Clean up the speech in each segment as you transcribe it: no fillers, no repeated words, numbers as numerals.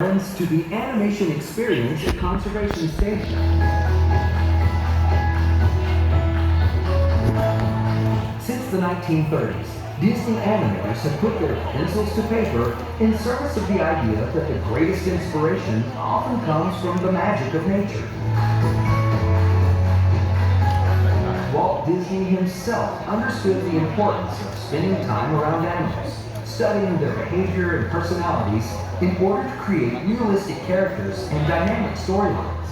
To the animation experience at Conservation Station. Since the 1930s, Disney animators have put their pencils to paper in service of the idea that the greatest inspiration often comes from the magic of nature. Walt Disney himself understood the importance of spending time around animals, studying their behavior and personalities in order to create realistic characters and dynamic storylines.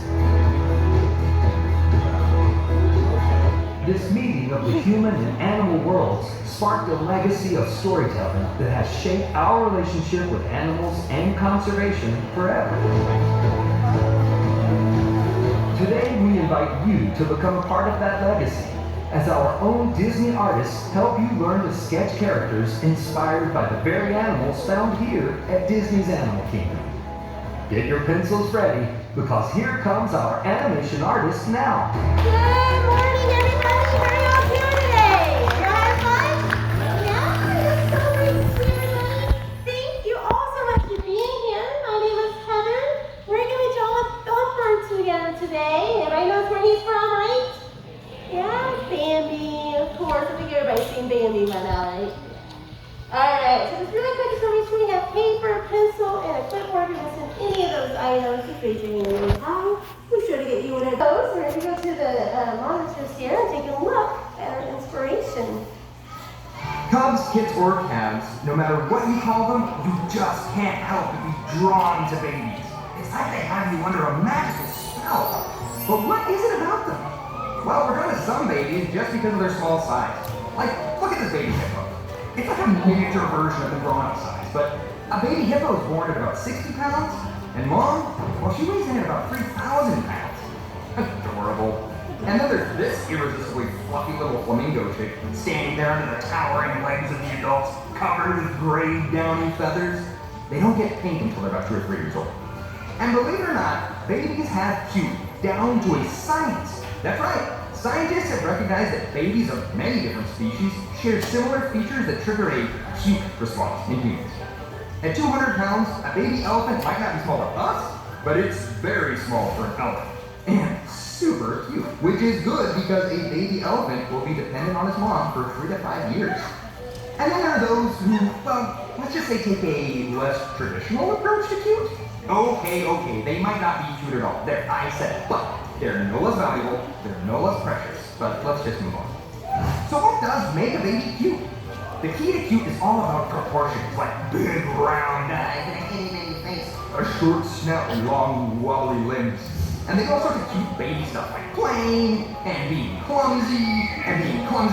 This meeting of the human and animal worlds sparked a legacy of storytelling that has shaped our relationship with animals and conservation forever. Today we invite you to become a part of that legacy as our own Disney artists help you learn to sketch characters inspired by the very animals found here at Disney's Animal Kingdom. Get your pencils ready, because here comes our animation artist now. Good morning, everybody. How are y'all doing today? You having fun? Yeah, it's so great to see everybody. Thank you all so much for being here. My name is Heather. We're going to draw Thumper together today. Everybody knows where he's from, right? Yeah, Bambi, of course. I think everybody's seen Bambi by now, right? Alright, so just really quick, just make sure you have paper, pencil, and a clipboard. If you're missing any of those items, just raise your hand really high. We're sure to get you one of those. We're going to go to the monitors here and take a look at our inspiration. Cubs, kits, or calves, no matter what you call them, you just can't help but be drawn to babies. It's like they have you under a magical spell. But what is it about them? Well, we're drawn to some babies just because of their small size. Like, look at this baby hippo. It's like a miniature version of the grown-up size, but a baby hippo is born at about 60 pounds, and mom, well, she weighs in at about 3,000 pounds. Adorable. And then there's this irresistibly fluffy little flamingo chick standing there under the towering legs of the adults, covered with gray, downy feathers. They don't get pink until they're about 2 or 3 years old. And believe it or not, babies have cute down to a science. That's right. Scientists have recognized that babies of many different species share similar features that trigger a cute response in humans. At 200 pounds, a baby elephant might not be small to us, but it's very small for an elephant. And super cute, which is good because a baby elephant will be dependent on its mom for 3 to 5 years. And then there are those who, well, let's just say take a less traditional approach to cute. Okay, they might not be cute at all. There, I said it, but they're no less valuable, they're no less precious, but let's just move on. So what does make a baby cute? The key to cute is all about proportions, like big round eyes and a itty-bitty face, a short snout and long wobbly limbs. And they do all sorts of cute baby stuff like playing, and being clumsy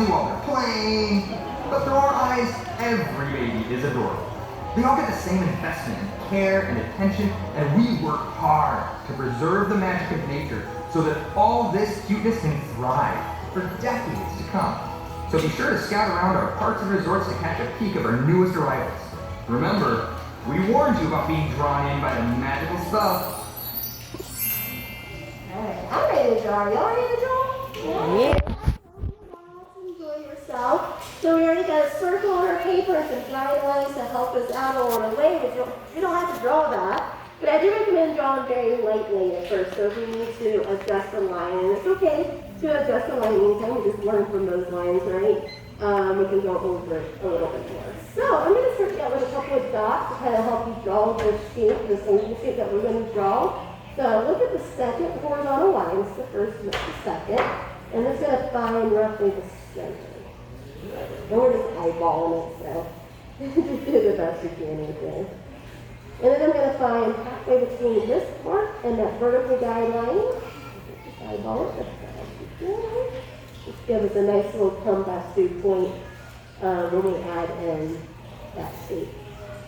while they're playing. But through our eyes, every baby is adorable. They all get the same investment in care and attention, and we work hard to preserve the magic of nature so that all this cuteness can thrive for decades to come. So be sure to scout around our parks and resorts to catch a peek of our newest arrivals. Remember, we warned you about being drawn in by the magical spell. Alright, I'm ready to draw. Y'all ready to draw? Yeah. Enjoy yourself. So we already got a circle on our paper and some guidelines to help us out along the way. You don't have to draw that. But I do recommend drawing very lightly at first, so if we need to adjust the line, and it's okay to adjust the line anytime, we just learn from those lines, right? We can go over it a little bit more. So I'm going to start out with a couple of dots to kind of help you draw the shape, this oval shape that we're going to draw. So look at the second horizontal line. It's the first and it's the second. And it's going to find roughly the center. And we're just eyeballing it, so just do the best you can with it. And then I'm going to find halfway between this part and that vertical guideline. Just eyeball it. Just give us a nice little compass through point when we add in that shape.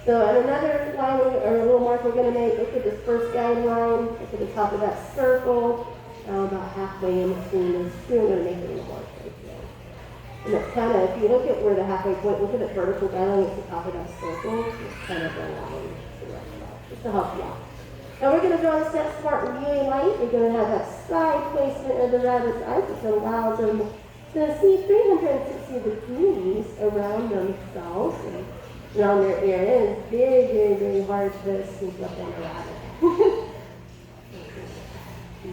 So at another line or a little mark we're going to make, look at this first guideline, look at the top of that circle, about halfway in between those two. I'm going to make it a little mark right there. And that's kind of, if you look at where the halfway point, look at the vertical guideline at the top of that circle, it's kind of a line. Just to help you out. Now we're going to draw this next part really light. We're going to have that side placement of the rabbit's eyes, which allows them to see 360 degrees around themselves and around their area. It's very, very, very hard to sneak up on a rabbit.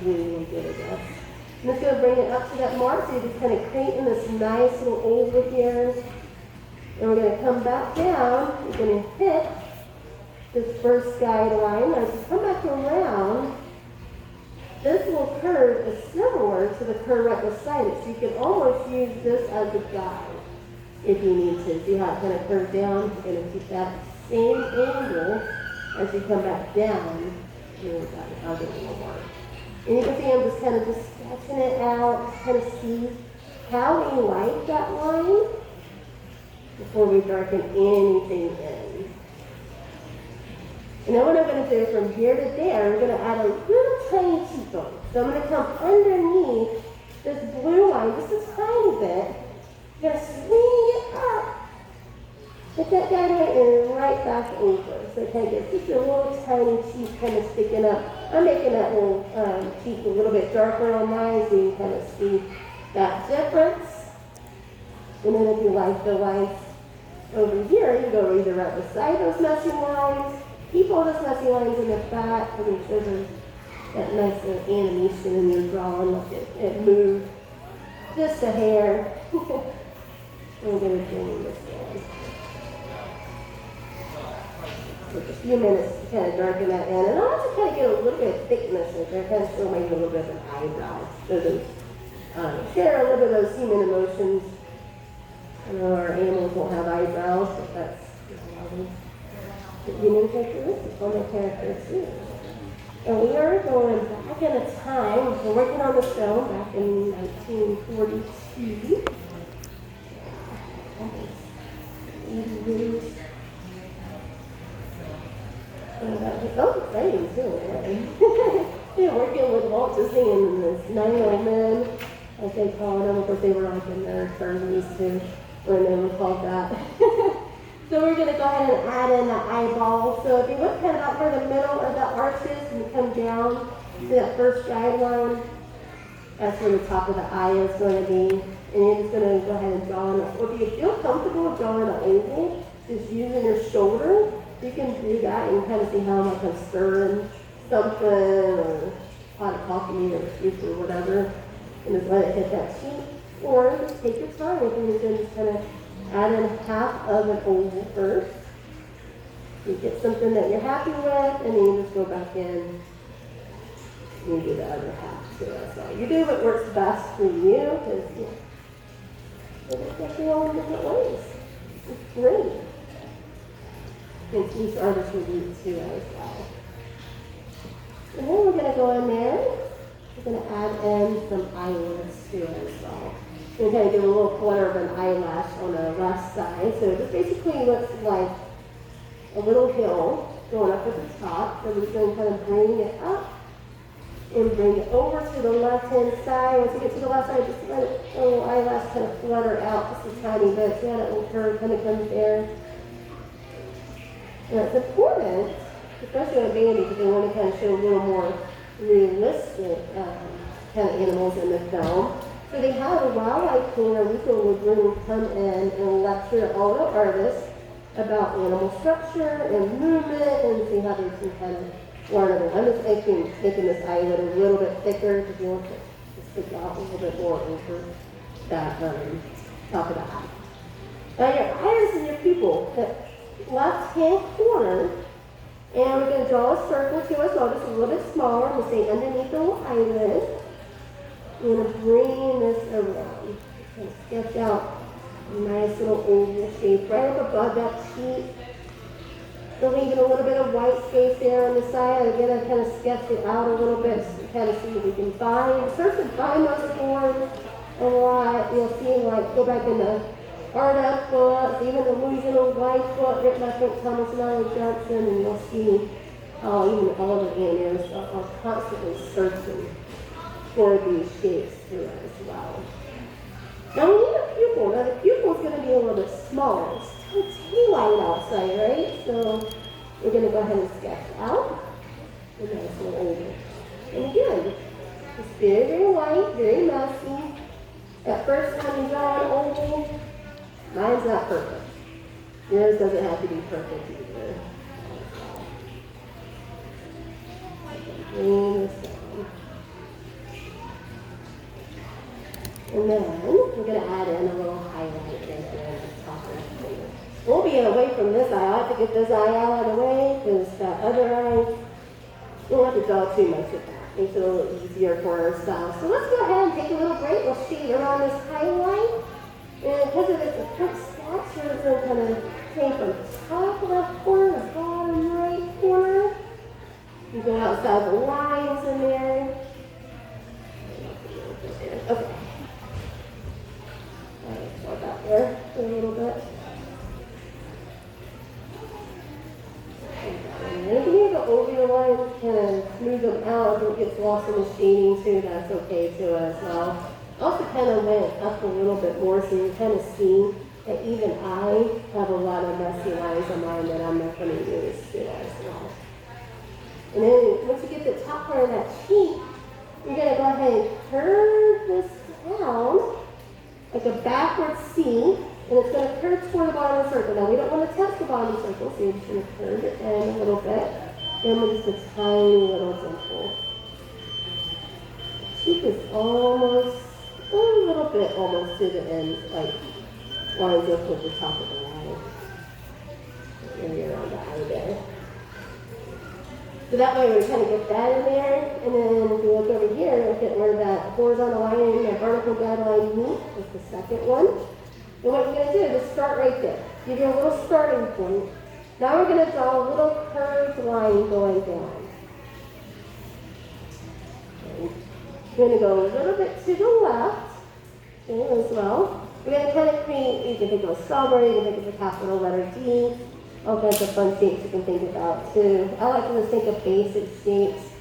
blue will get it up. I'm just going to bring it up to that mark, so you're just kind of creating this nice little oval here. And we're going to come back down. You're going to hit this first guideline. As you come back around, this little curve is similar to the curve right beside it. So you can almost use this as a guide if you need to. See how it kind of curves down? You're going to keep that same angle as you come back down. I'll get a little more. And you can see I'm just kind of just sketching it out, just kind of see how we like that line before we darken anything in. And then what I'm going to do from here to there, I'm going to add a little tiny cheekbone. So I'm going to come underneath this blue line just a tiny bit. I'm going to swing it up. Hit that guy right and right back over. So it kind of gets just a little tiny cheek kind of sticking up. I'm making that little cheek a little bit darker on mine so you can kind of see that difference. And then if you like the lines over here, you go either right beside those messy lines, keep all those messy lines in the back, and make sure there's that nice little animation in your drawing, like it moved just a hair. I'm going to bring this down. Take a few minutes to kind of darken that in, and I'll also kind of get a little bit of thickness in there, kind of show maybe a little bit of an eyebrow. So those, share a little bit of those human emotions. I know our animals won't have eyebrows, but that's unique characteristics on the characters too. And we are going back in a time, we're working on the film back in 1942. Oh, exciting too. Yeah, working with Walt Disney and this 9 old men, as they call them. Of course, they were like in their 30s too, when they were called that. So we're going to go ahead and add in the eyeball. So if you look kind of out where the middle of the arch is and you come down to that first guideline, that's where the top of the eye is going to be. And you're just going to go ahead and draw it. Or if you feel comfortable drawing an oval, just using your shoulder, you can do that and kind of see how much I'm stirring something or pot of coffee or soup or whatever. And just let it hit that cheek. Or just take your time and you can just kind of add in half of an oval first. You get something that you're happy with, and then you just go back in and you do the other half. So that's all you do what works best for you, because it's all in different ways. It's great. And each artist will do too as well. And then we're going to go in there. We're going to add in some eyelids too as well. We're going to do a little corner of an eyelash on the left side. So this basically looks like a little hill going up at the top. So we're going to kind of bring it up and bring it over to the left-hand side. Once you get to the left side, just let it, the little eyelash kind of flutter out just a tiny bit. See how that little curve kind of comes there? Now it's important, especially on Bambi, because they want to kind of show a little more realistic kind of animals in the film. So they have a wildlife painter, Rico would come in and lecture all the artists about animal structure and movement and see how they can kind of learn it. I'm just making this eyelid a little bit thicker because you want it to stick out a little bit more over that top of the eye. Now your iris and your pupil, the left-hand corner, and we're going to draw a circle to us, so just a little bit smaller. We'll stay underneath the little eyelid. We're going to bring this around. Kind of sketch out a nice little oval shape right up above that cheek. So leaving a little bit of white space there on the side. Again, I kind of sketch it out a little bit so you kind of see what we can find. Search and find those forms a lot. You'll see, like, go back in the art up books, even the Illusion of Life book written by Thomas and Arnold Johnson, and you'll see how even all the animators are constantly searching for these shapes too as well. Now we need a pupil. Now the pupil is going to be a little bit smaller. It's daylight outside, right? So we're going to go ahead and sketch out a nice little oval. And again, it's very, very light, very messy. At first time you draw an oval, mine's not perfect. Yours doesn't have to be perfect either. Bring this down. And then we're going to add in a little highlight right there at the top of the finger. We'll be away from this eye. I have to get this eye out of the way because that other eye, we don't have to draw too much of that. Makes it a little easier for our style. So let's go ahead and take a little break. We'll shade around this highlight. And because of this quick stature, it's going to kind of take from the top left corner, the bottom right corner. You go outside the lines in there. Okay. Alright, go back there a little bit. And if you need to go over your lines, kind of smooth them out, if it gets lost in the shading too, that's okay too as well. Also kind of went up a little bit more so you kind of see that even I have a lot of messy lines on mine that I'm not going to use too as well. And then once you get the top part of that cheek, you're going to go ahead and curve this down like a backward C, and it's going to curve toward the bottom of the circle. Now we don't want to touch the bottom of the circle, so you're just going to curve it in a little bit. Then with just a tiny little dimple. The cheek is almost, a little bit almost to the end, like lines up with the top of the eye. Maybe around the eye there. So that way we kind of get that in there, and then if you look over here, look at where that horizontal line and that vertical guideline meet. That's the second one. And what you're going to do is start right there. Give you a little starting point. Now we're going to draw a little curved line going down. You're going to go a little bit to the left, as well. We're going to kind of create, you can think of a strawberry, you can think of a capital letter D. All kinds of fun shapes you can think about too. I like to just think of basic shapes,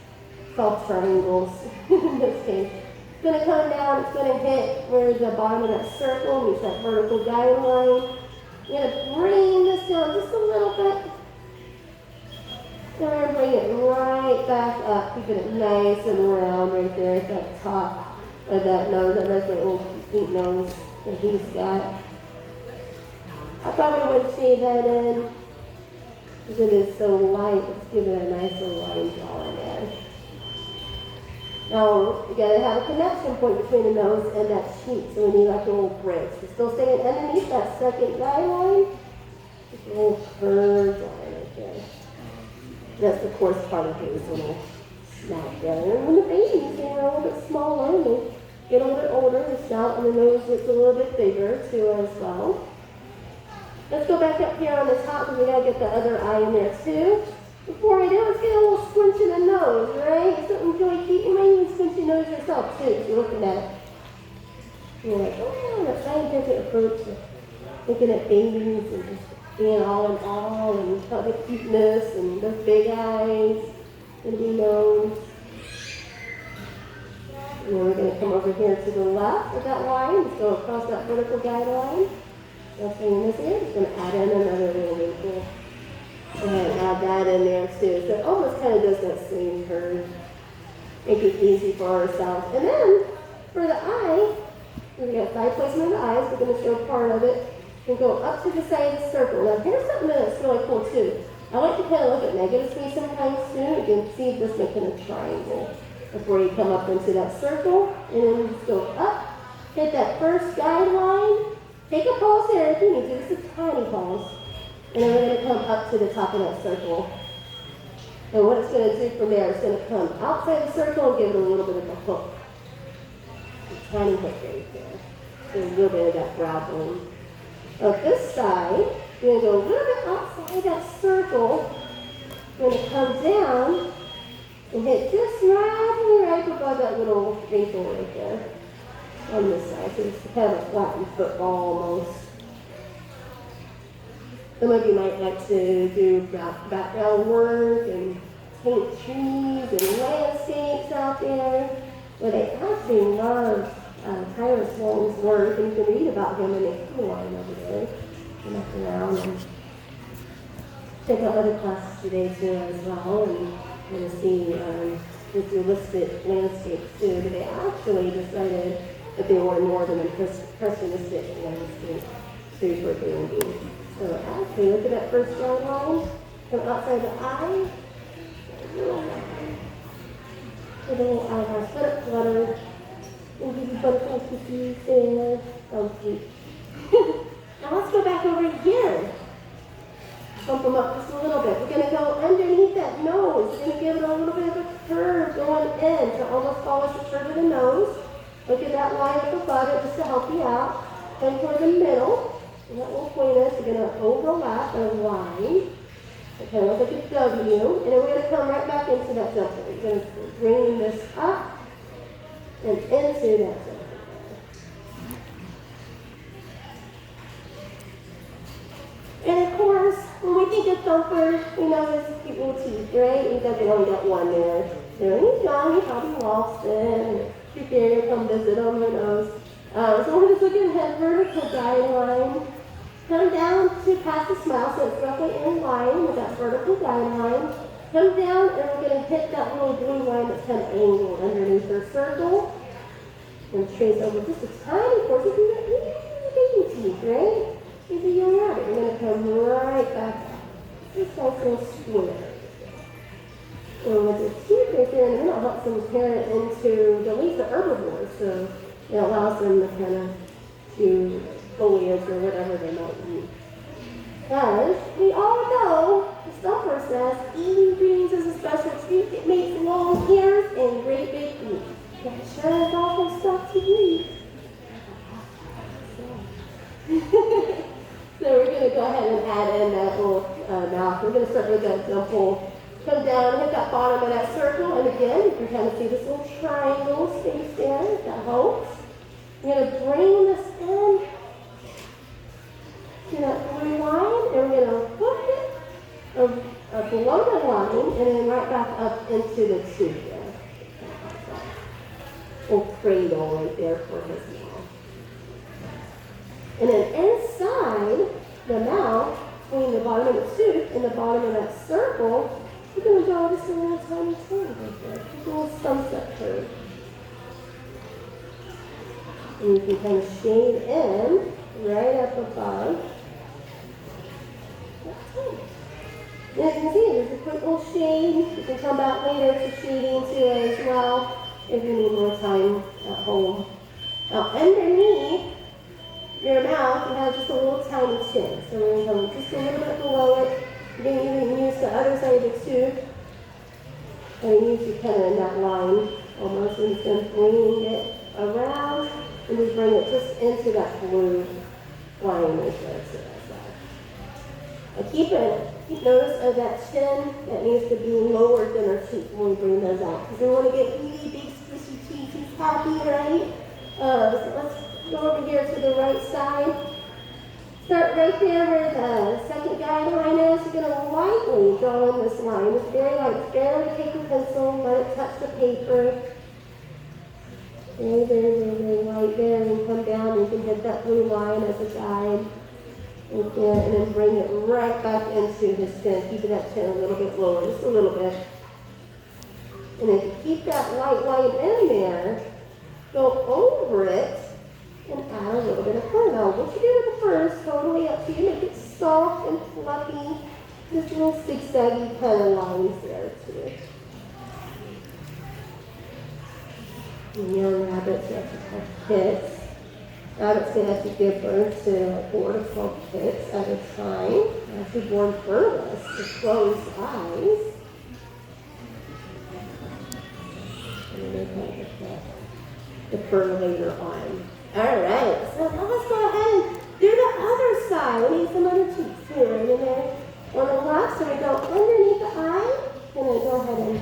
soft triangles in this case. It's going to come down, it's going to hit where the bottom of that circle meets that vertical guideline. You're going to bring this down just a little bit. And we're going to bring it right back up, keeping it nice and round right there at that top of that nose. That nice little pink nose that he's got. I probably would shade that in. Because it is so light, let's give it a nice little line draw in there. Now, you gotta have a connection point between the nose and that cheek, so we need like a little bridge. We're still staying underneath that second guideline. Just a little curved line right there. That's the coarse part of his little snout there. And when the babies are a little bit smaller and they get a little bit older, the snout and the nose gets a little bit bigger too as well. Let's go back up here on the top because we gotta get the other eye in there too. Before we do, let's get a little squinch in the nose, right? It's something Joy Keaton, you might even squinch your nose yourself too if you're looking at it. You're like, oh, that scientific approach to looking at babies and just being all in awe and about the cuteness and those big eyes and the nose. And then we're gonna come over here to the left of that line, just go across that vertical guideline. That's what you're missing. Just going to add in another little wrinkle. And add that in there too. So it almost kind of does that same curve. Make it easy for ourselves. And then for the eye, we got side placement of the eyes. We're going to show part of it. And go up to the side of the circle. Now here's something that's really cool too. I like to kind of look at negative space sometimes too. You can see this making a triangle before you come up into that circle. And then just go up, hit that first guideline. Take a pause here if you need to, just a tiny pause. And then we're going to come up to the top of that circle. And what it's going to do from there, it's going to come outside the circle and give it a little bit of a hook. A tiny hook right there. So a little bit of that brow bone. On this side, you're going to go a little bit outside that circle. You're going to come down and hit just right above that little wrinkle right there. On this side, so it's kind of a flattened football almost. Some of you might like to do background work and paint trees and landscapes out there. Well, they actually love Tyrus Wong's work, and you can read about him in the Hippo line over there. And look around and check out other classes today too as well, and you're going to see with realistic landscapes too. But they actually decided that they were more than impressionistic landscape too for Bambi. So actually, look at that first drawing line, come outside the eye, little eyelash, let it flutter, and give you butterfly cookies there. Oh, sweet. Now let's go back over here. Bump them up just a little bit. We're going to go underneath that nose. We're going to give it a little bit of a curve going in to almost follow the curve of the nose. Look at that line up above it just to help you out. And for the middle, and that little pointer, we're going to overlap a line. It kind of looks like a W. And then we're going to come right back into that jumper. We're going to bring this up and into that jumper. And of course, when we think of Thumper, we know his cute little teeth, right? He's only got one there. There he's gone, he probably lost it. Your fairy will come visit him, who knows. So we're just looking at vertical guideline. Come down to past the smile, so it's roughly in line with that vertical guideline. Come down, and we're going to hit that little blue line that's kind of angled underneath her circle. And trace over just a tiny portion of that baby teeth, right? He's a young rabbit. We're going to come right back up. Just like a little square. And with the teeth right there in the middle, helps them carry it into the leaves of herbivores. So it allows them to kind of chew foliage or whatever they might eat. Because we all know, the Thumper says, eating greens is a special treat. It makes long hairs and great big teeth. That sure is awful stuff to eat. So we're going to go ahead and add in that little mouth. We're going to start with that dimple. Come down, hit that bottom of that circle, and again, you can kind of see this little triangle space there. That helps. We're going to bring this in to that blue line, and we're going to hook it below the line, and then right back up into the tube there. Little cradle right there for his mouth. And then inside the mouth, between the bottom of the tooth and the bottom of that circle, we're going to draw just a little tiny curve right there. Just a little sunset curve. And you can kind of shade in right up above. And as you can see, there's a quick little shade. You can come back later to shading to it as well if you need more time at home. Now underneath your mouth, you have just a little tiny chin. So we're going to come just a little bit below it. You can even use the other side of the tooth. And use it kind of in that line almost. We're just going to bring it around and just bring it just into that blue line right there to that side. And keep notice of that chin that needs to be lower than our teeth when we bring those out. Because we want to get really big squishy teeth. He's happy, right? So let's go over here to the right side. Start right there where the second guideline is. You're going to lightly draw in this line. It's very light. It's barely take your pencil, let it touch the paper. Very, very, very, very light there. And come down and you can hit that blue line as a guide. And then bring it right back into his chin. Keeping that chin a little bit lower, just a little bit. And if you keep that light line in there, go over it and add a little bit of fur. Now, what you do with the fur is totally up to you. Make it soft and fluffy. Just little zigzaggy kind of lines there too. And young rabbits have to have kits. Rabbits can have to give birth to like 4 to 12 kits at a time. They have to be born furless with closed eyes. And then they kind of get the fur later on. Alright, so now let's go ahead and do the other side. We need some other cheeks here, right in there. On the left, so we go underneath the eye, and then go ahead and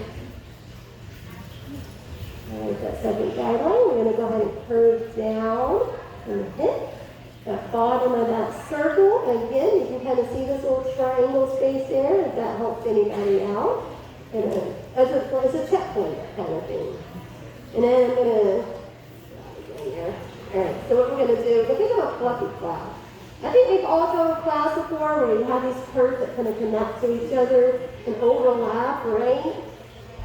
alright, that second guideline. We're going to go ahead and curve down and hit that bottom of that circle. Again, you can kind of see this little triangle space there, if that helps anybody out. And then, as a checkpoint kind of thing. And then I'm going to alright, so what we're going to do, think of a fluffy cloud. I think we've all done clouds before where you have these curves that kind of connect to each other and overlap, right?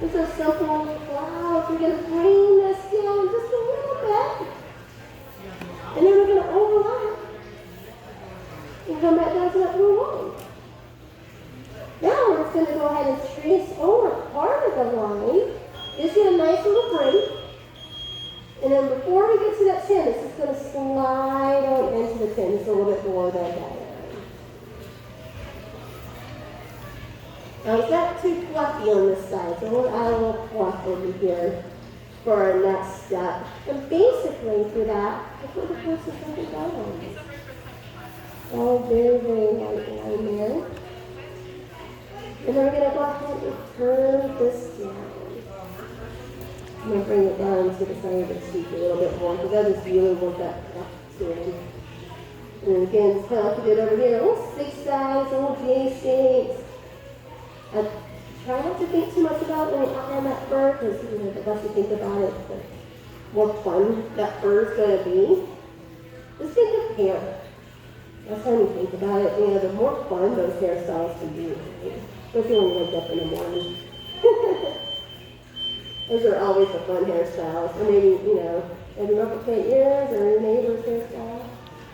Just a simple cloud. We're going to bring this down just a little bit. And then we're going to overlap and come back down to that blue line. Now we're just going to go ahead and trace over part of the line. Gives you a nice little break. And then before we get to that chin, it's just going to slide on into the chin, just a little bit below that guideline. Now it's not too fluffy on this side, so we'll add a little fluff over here for our next step. And basically for that, that's what the first and second guidelines. Oh, very, very light line there. And then we're going to go ahead and curve this down. I'm going to bring it down to the side of the cheek a little bit more because I just really want that up to it. And again, just kind of like we did over here, little zigzags, little J shapes. I try not to think too much about when I outline that fur because the less you think about it, the more fun that fur is going to be. Just think of hair. That's how you think about it. The more fun those hairstyles can be. Especially when you wake up in the morning. Those are always the fun hairstyles. Or maybe, maybe replicate yours or your neighbor's hairstyle.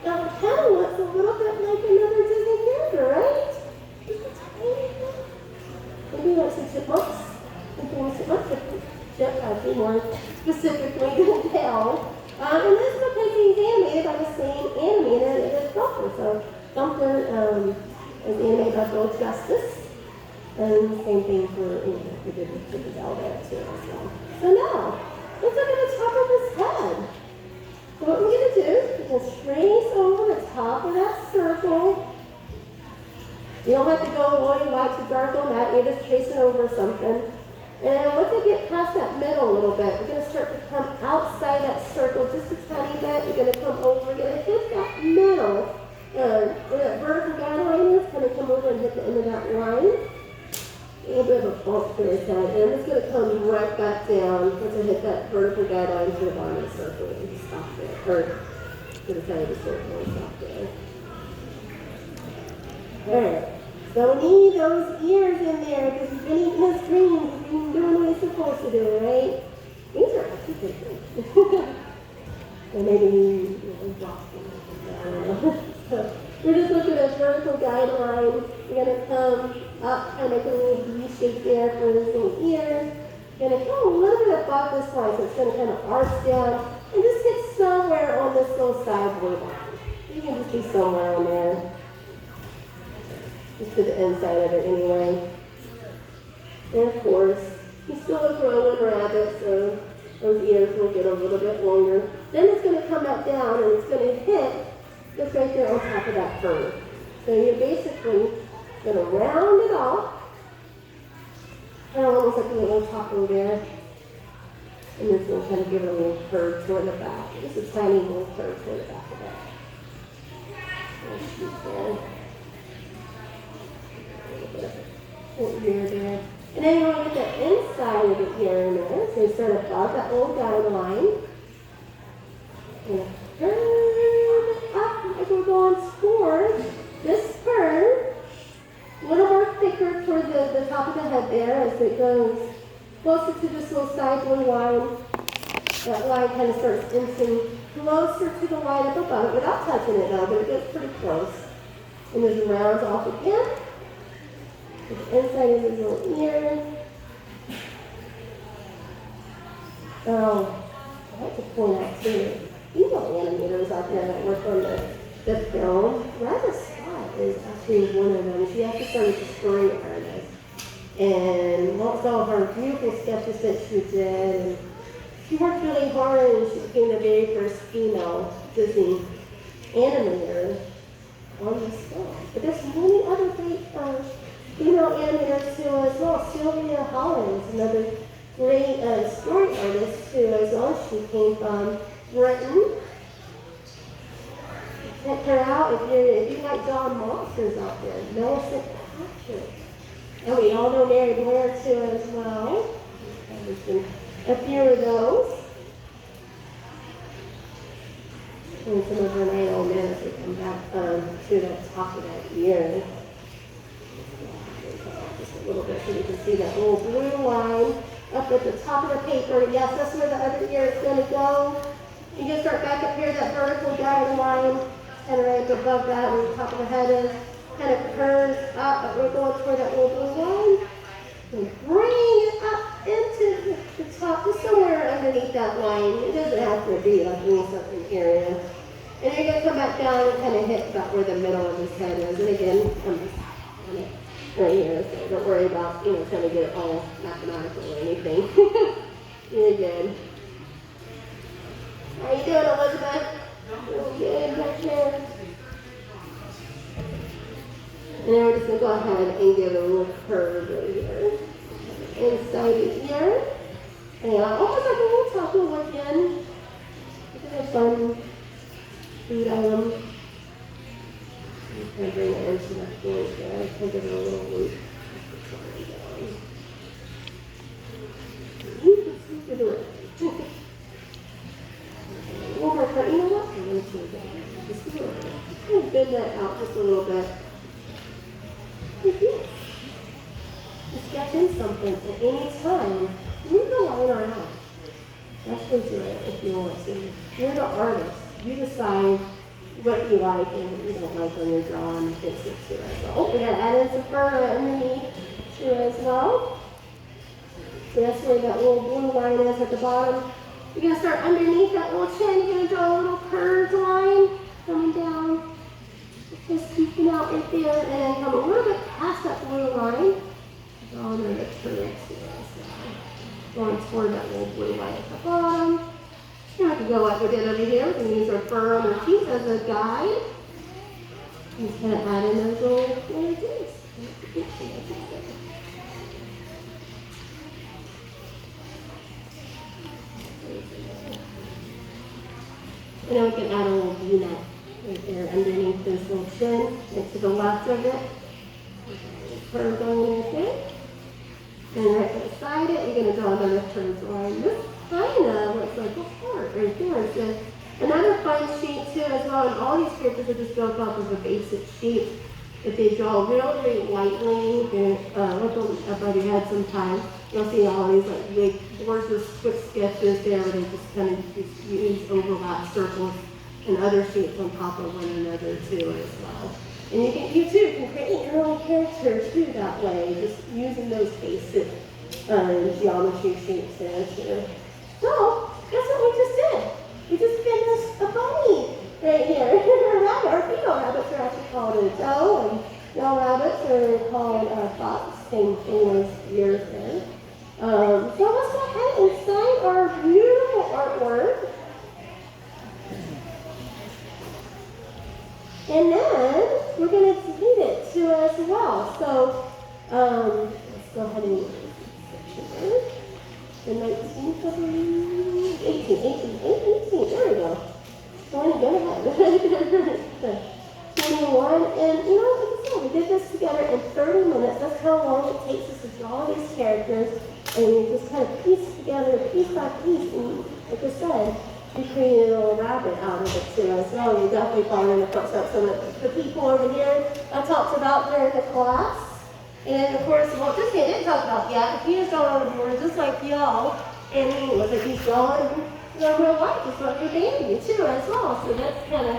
Now, it kind of looks a little bit like another Disney character, right? Just a tiny bit. Maybe like some chipmunks. I'd be more specifically than tell. And this is because he's animated by the same animator as Thumper. So Thumper is animated by Bill Justice. And same thing for, we did the bell there too as well. So now, let's look at the top of his head. So what we're going to do is just trace over the top of that circle. You don't have to go all the white to dark on that. You're just tracing over something. And once you get past that middle a little bit, we're going to start to come outside that circle just a tiny bit. You're going to come over, you're going to hit that middle. Where that vertical guideline is, kind of come over and hit the end of that line. A little bit of a bump to his head. And it's going to come right back down once I hit that vertical guideline to the bottom of the circle and stop there. Or to the side of the circle and stop there. Alright. So we need those ears in there because he's been eating his dreams. He's been doing what he's supposed to do, right? These are actually pretty good. And maybe he dropped them. I don't know. So we're just looking at vertical guideline. We're going to come up, kind of make a little V shape there for his little ear. Going to come a little bit above this line, so it's going to kind of arch down and just hit somewhere on this little sideboard line. You can just be somewhere on there. Just to the inside of it anyway. And of course, he's still a growing rabbit, so those ears will get a little bit longer. Then it's going to come back down and it's going to hit just right there on top of that fur. So you're basically going to round it off. Kind of almost like a little taco there. And it's going to kind of give it a little curve toward the back. Just a tiny little curve toward the back of that. Ear there. And then you want to get the inside of the ear in there. So you start above that little guideline. And curve it up like we're going toward this fur. A little more thicker toward the top of the head there as it goes closer to this little side blue line. That line kind of starts inching closer to the line up above it without touching it though, but it gets pretty close. And then it rounds off again. The inside of his little ear. I like to point out too, these little animators out there that work on the film, Raja Scott is actually one of them. She actually started as a story artist. And lots of her beautiful sketches that she did. And she worked really hard and she became the very first female Disney animator on this film. But there's many other great female animators too as well. Sylvia Holland is another great story artist too as well. She came from Britain. Check her out if you like John Monsters out there. Millicent Patrick. And we all know Mary Blair too as well. There's been a few of those. And some of her nine old men as we come back to the top of that ear. Just a little bit so you can see that little blue line up at the top of the paper. Yes, that's where the other ear is going to go. You can start back up here, that vertical guideline, and right above that where the top of the head is. Kind of curves up, but we're going toward that little blue line. And bring it up into the top, just somewhere under underneath that line. It doesn't have to be underneath something area. And you're going to come back down and kind of hit about where the middle of his head is. And again, I'm just on it right here, so don't worry about, trying to get it all mathematical or anything. Really good. How you doing, Elizabeth? Really good back there. And then we're just going to go ahead and give it a little curve right here. Inside the ear. And almost like a little taco again. Look at that fun food item. I'm going to bring it into that point there. I'll give it a little loop. Good work. One more cut. You know what? I'm going to do that. Just a little bit. I'm going to bend that out just a little bit. Yes. Sketch in something at any time. Move the line around. That's what you do it if you want to. You're the artist. You decide what you like and what you don't like when you're drawing and fix it too as well. Oh, we gotta add in some fur underneath too as well. So that's where that little blue line is at the bottom. You're gonna start underneath that little chin. You're gonna draw a little curved line coming down. Just peeking out right there and then come a little bit past that blue line. Draw another curve going toward that little blue line at the bottom. You have to go like we did over here. We can use our fur on our teeth as a guide. Just kind of add in those little things. And then we can add a little V-neck right there underneath this little chin, next to the left of it. Curve going right there. And right beside it, you're going to draw another curved line. This kind of looks like a heart right there. So another fun sheet too as well. And all these characters are just built off of a basic sheet that they draw really lightly. And look above your head sometimes. You'll see all these like big, gorgeous, quick sketches there where they just kind of just use overlap circles and other sheets on top of one another too as well. And you too can create your own character too that way, just using those basic geometry shapes there too. So, that's what we just did. We just finished a bunny right here. A rabbit, or female rabbits are actually called a doe, and male rabbits are called fox, same thing as yours there. So let's go ahead and sign our beautiful artwork. And then we're going to delete it too as well. So let's go ahead and the 19th of 18, there we go. Going ahead. 21, and like I said, we did this together in 30 minutes. That's how long it takes us to draw these characters, and we just kind of piece together, piece by piece, and like I said, we created a little rabbit out of it too as well. You're definitely following the footsteps of the people over here I talked about during the class. And of course, Walt Disney didn't talk about yet. He was drawing on the board just like y'all. And he was like, he's drawing real life, just like your Bambi too as well. So that's kind of